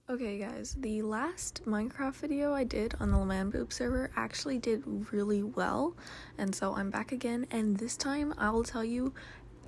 Okay guys, the last Minecraft video I did on the Bsmp server actually did really well, and so I'm back again, and this time I will tell you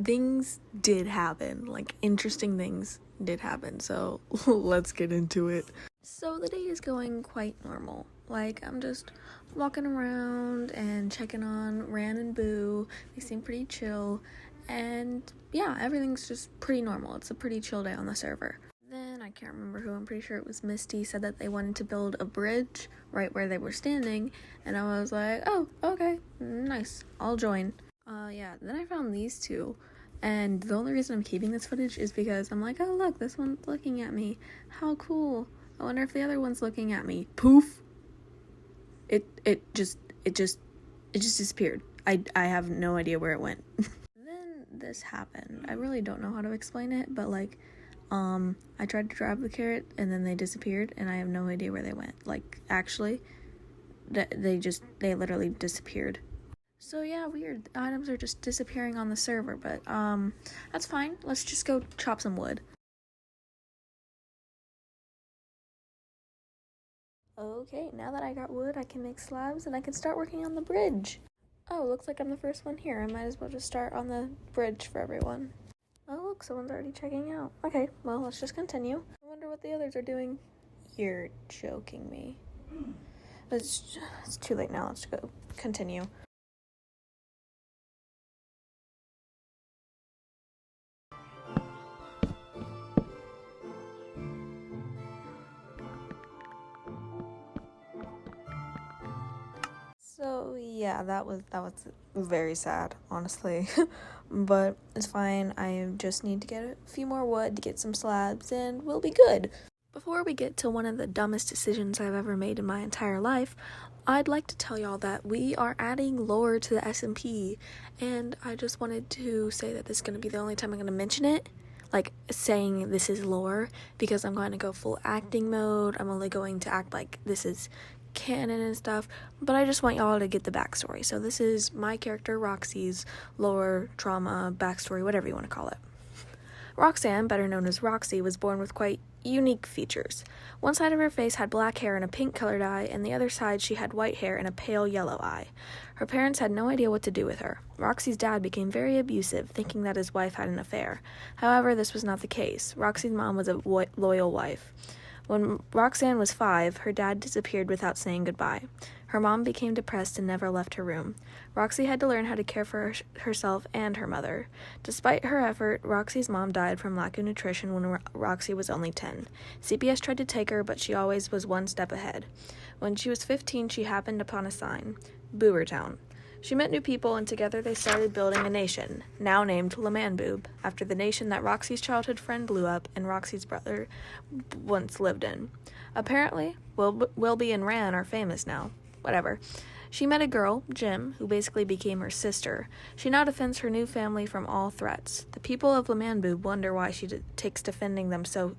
things did happen, like interesting things did happen, so let's get into it. So the day is going quite normal, like I'm just walking around and checking on Ran and Boo. They seem pretty chill, and yeah, everything's just pretty normal. It's a pretty chill day on the server. Then I can't remember who, I'm pretty sure it was Misty, said that they wanted to build a bridge right where they were standing, and I was like, oh, okay, nice, I'll join. Yeah, then I found these two, and the only reason I'm keeping this footage is because I'm like, oh look, this one's looking at me, how cool, I wonder if the other one's looking at me. Poof! It just disappeared. I have no idea where it went. Then this happened. I really don't know how to explain it, but like, I tried to grab the carrot and then they disappeared and I have no idea where they went. Like, actually, they literally disappeared. So yeah, weird. Items are just disappearing on the server, but, that's fine. Let's just go chop some wood. Okay, now that I got wood, I can make slabs and I can start working on the bridge. Oh, looks like I'm the first one here. I might as well just start on the bridge for everyone. Oh look, someone's already checking out. Okay, well, let's just continue. I wonder what the others are doing. You're joking me. It's too late now, let's go continue. So yeah, that was very sad, honestly. But it's fine. I just need to get a few more wood to get some slabs and we'll be good. Before we get to one of the dumbest decisions I've ever made in my entire life, I'd like to tell y'all that we are adding lore to the Bsmp, and I just wanted to say that this is going to be the only time I'm going to mention it, like saying this is lore, because I'm going to go full acting mode. I'm only going to act like this is canon and stuff, but I just want y'all to get the backstory. So this is my character Roxy's lore, trauma, backstory, whatever you want to call it. Roxanne, better known as Roxy, was born with quite unique features. One side of her face had black hair and a pink-colored eye, and the other side she had white hair and a pale yellow eye. Her parents had no idea what to do with her. Roxy's dad became very abusive, thinking that his wife had an affair. However, this was not the case. Roxy's mom was a loyal wife. When Roxanne was 5, her dad disappeared without saying goodbye. Her mom became depressed and never left her room. Roxy had to learn how to care for herself and her mother. Despite her effort, Roxy's mom died from lack of nutrition when Roxy was only 10. CPS tried to take her, but she always was one step ahead. When she was 15, she happened upon a sign, Boobertown. She met new people, and together they started building a nation, now named Bsmp, after the nation that Roxy's childhood friend blew up and Roxy's brother once lived in. Apparently, Wilby and Ran are famous now. Whatever. She met a girl, Jim, who basically became her sister. She now defends her new family from all threats. The people of Bsmp wonder why she takes defending them so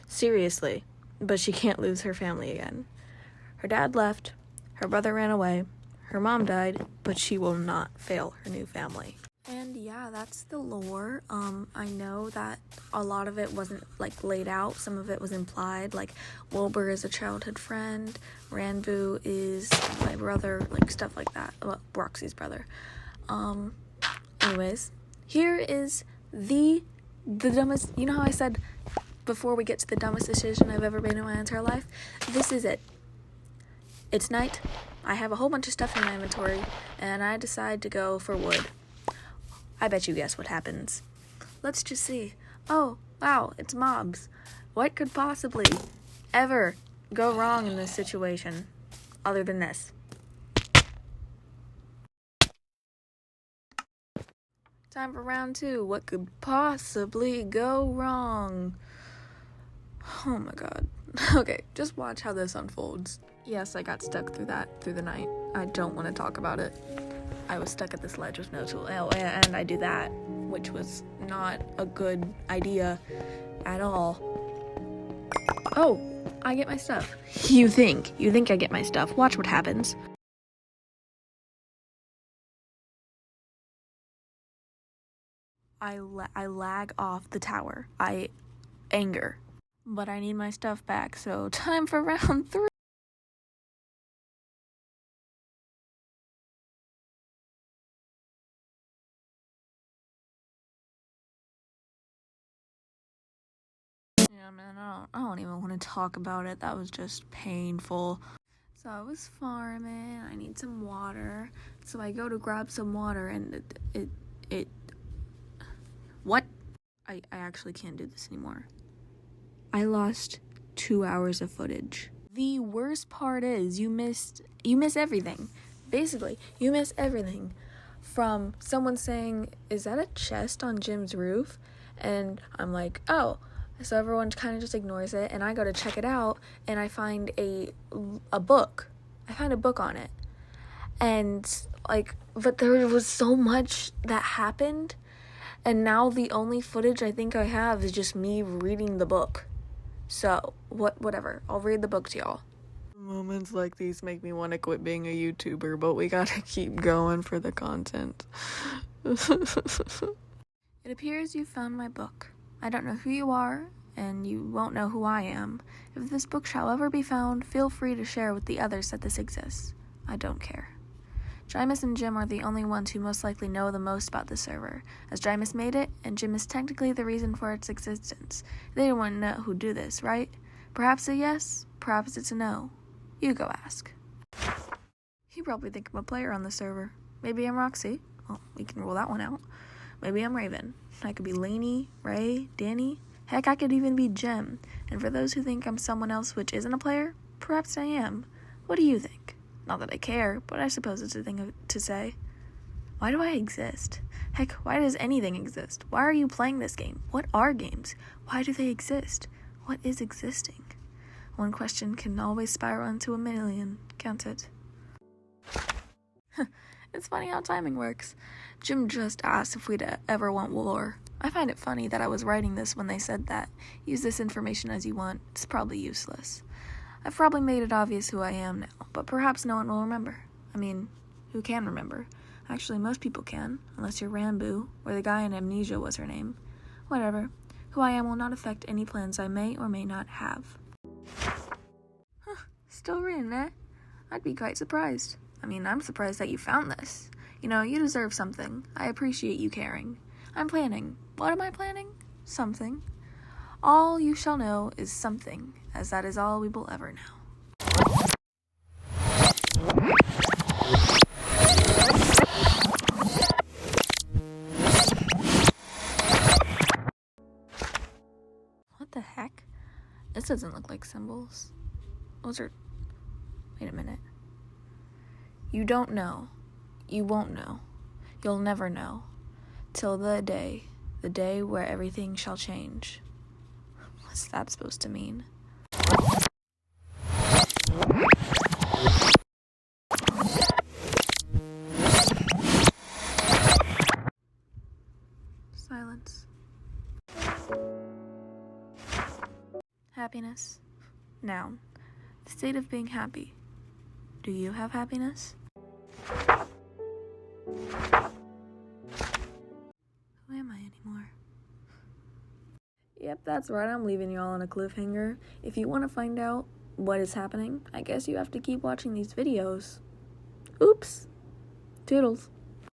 seriously, but she can't lose her family again. Her dad left, her brother ran away, her mom died, but she will not fail her new family. And yeah, that's the lore. I know that a lot of it wasn't like laid out. Some of it was implied, like Wilbur is a childhood friend, Ranboo is my brother, like stuff like that. Well, Roxy's brother. Anyways, here is the dumbest, you know how I said before we get to the dumbest decision I've ever made in my entire life? This is it. It's night. I have a whole bunch of stuff in my inventory, and I decide to go for wood. I bet you guess what happens. Let's just see. Oh, wow, it's mobs. What could possibly ever go wrong in this situation other than this? Time for round 2. What could possibly go wrong? Oh my god. Okay, just watch how this unfolds. Yes, I got stuck through the night. I don't want to talk about it. I was stuck at this ledge with no tool. Oh, and I do that, which was not a good idea at all. Oh, I get my stuff. You think I get my stuff. Watch what happens. I lag off the tower. Anger. But I need my stuff back, so time for round 3. Yeah, man, I don't even want to talk about it. That was just painful. So I was farming. I need some water. So I go to grab some water, and it what? I actually can't do this anymore. I lost 2 hours of footage. The worst part is you miss everything. Basically, you miss everything from someone saying, "Is that a chest on Jim's roof?" And I'm like, "Oh." So everyone kind of just ignores it, and I go to check it out, and I find a book. I find a book on it. And but there was so much that happened, and now the only footage I think I have is just me reading the book. So, whatever. I'll read the book to y'all. Moments like these make me want to quit being a YouTuber, but we gotta keep going for the content. It appears you found my book. I don't know who you are, and you won't know who I am. If this book shall ever be found, feel free to share with the others that this exists. I don't care. Jimus and Jim are the only ones who most likely know the most about the server, as Jimus made it, and Jim is technically the reason for its existence. They don't want to know who do this, right? Perhaps a yes, perhaps it's a no. You go ask. You probably think I'm a player on the server. Maybe I'm Roxy. Well, we can rule that one out. Maybe I'm Raven. I could be Lainey, Ray, Danny. Heck, I could even be Jim. And for those who think I'm someone else which isn't a player, perhaps I am. What do you think? Not that I care, but I suppose it's a thing to say. Why do I exist? Heck, why does anything exist? Why are you playing this game? What are games? Why do they exist? What is existing? One question can always spiral into a million, can't it? It's funny how timing works. Jim just asked if we'd ever want war. I find it funny that I was writing this when they said that. Use this information as you want. It's probably useless. I've probably made it obvious who I am now, but perhaps no one will remember. I mean, who can remember? Actually, most people can, unless you're Rambo, or the guy in Amnesia was her name. Whatever. Who I am will not affect any plans I may or may not have. Still reading, eh? I'd be quite surprised. I mean, I'm surprised that you found this. You know, you deserve something. I appreciate you caring. I'm planning. What am I planning? Something. All you shall know is something, as that is all we will ever know. What the heck? This doesn't look like symbols. Those are... Wait a minute. You don't know. You won't know. You'll never know. Till the day where everything shall change. What's that supposed to mean? Silence. Happiness. Noun. The state of being happy. Do you have happiness? Who am I anymore? Yep, that's right. I'm leaving y'all on a cliffhanger. If you want to find out what is happening, I guess you have to keep watching these videos. Oops. Toodles.